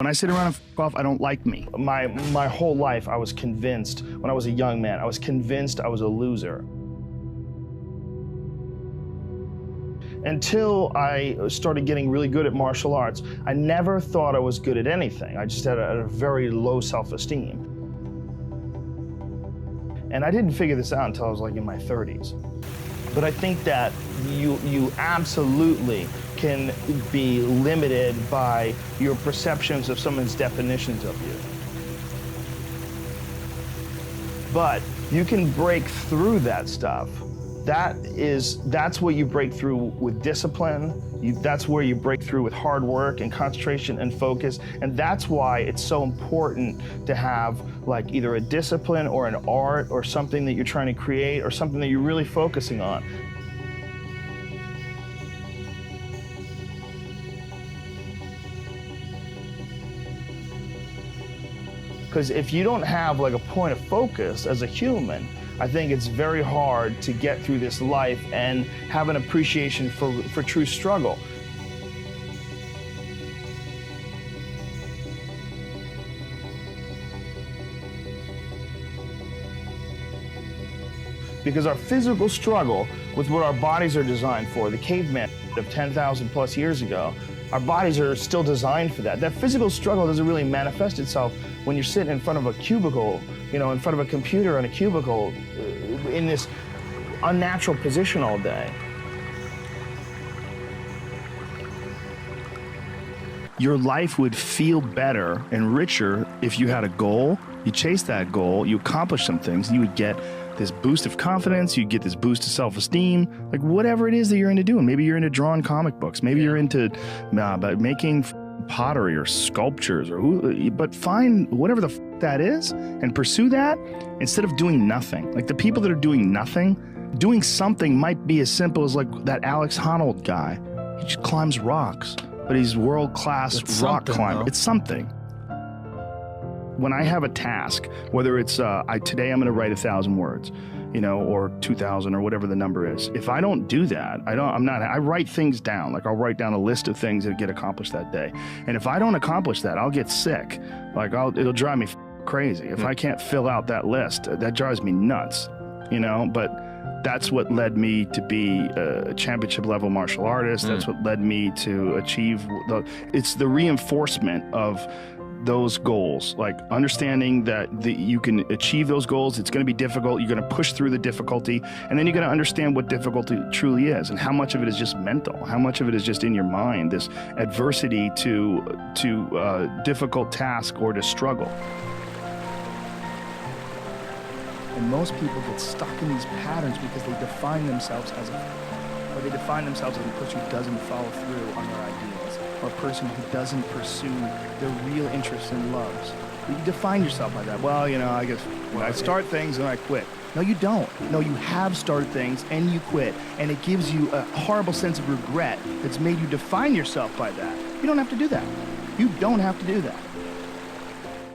When I sit around and f off, I don't like me. My whole life, I was convinced, when I was a young man, I was convinced I was a loser. Until I started getting really good at martial arts, I never thought I was good at anything. I just had a very low self-esteem. And I didn't figure this out until I was like in my 30s. But I think that you absolutely can be limited by your perceptions of someone's definitions of you. But you can break through that stuff. That's what you break through with discipline. That's where you break through with hard work and concentration and focus. And that's why it's so important to have like either a discipline or an art or something that you're trying to create or something that you're really focusing on. Because if you don't have like a point of focus as a human, I think it's very hard to get through this life and have an appreciation for true struggle. Because our physical struggle with what our bodies are designed for, the caveman of 10,000 plus years ago, our bodies are still designed for that. That physical struggle doesn't really manifest itself when you're sitting in front of a cubicle, you know, in front of a computer in a cubicle, in this unnatural position all day. Your life would feel better and richer if you had a goal, you chase that goal, you accomplish some things, you would get this boost of confidence, you get this boost of self-esteem, like whatever it is that you're into doing. Maybe you're into drawing comic books, maybe you're into making pottery or sculptures, but find whatever the that is and pursue that instead of doing nothing. Like the people that are doing nothing, doing something might be as simple as like that Alex Honnold guy. He just climbs rocks, but he's world-class rock climber. It's something. When I have a task, whether it's today I'm going to write 1,000 words, you know, or 2,000 or whatever the number is. If I don't do that, I write things down. Like I'll write down a list of things that get accomplished that day. And if I don't accomplish that, I'll get sick. Like it'll drive me crazy. If I can't fill out that list, that drives me nuts, you know, but that's what led me to be a championship level martial artist. That's what led me to achieve it's the reinforcement of those goals, like understanding that you can achieve those goals. It's going to be difficult. You're going to push through the difficulty, and then you're going to understand what difficulty truly is and how much of it is just mental, how much of it is just in your mind, this adversity to difficult task or to struggle. And most people get stuck in these patterns because they define themselves as a person who doesn't follow through on their ideals, or a person who doesn't pursue their real interests and loves. You define yourself by that. Well, you know, I guess I start things and I quit. No, you don't. No, you have started things and you quit, and it gives you a horrible sense of regret that's made you define yourself by that. You don't have to do that. You don't have to do that.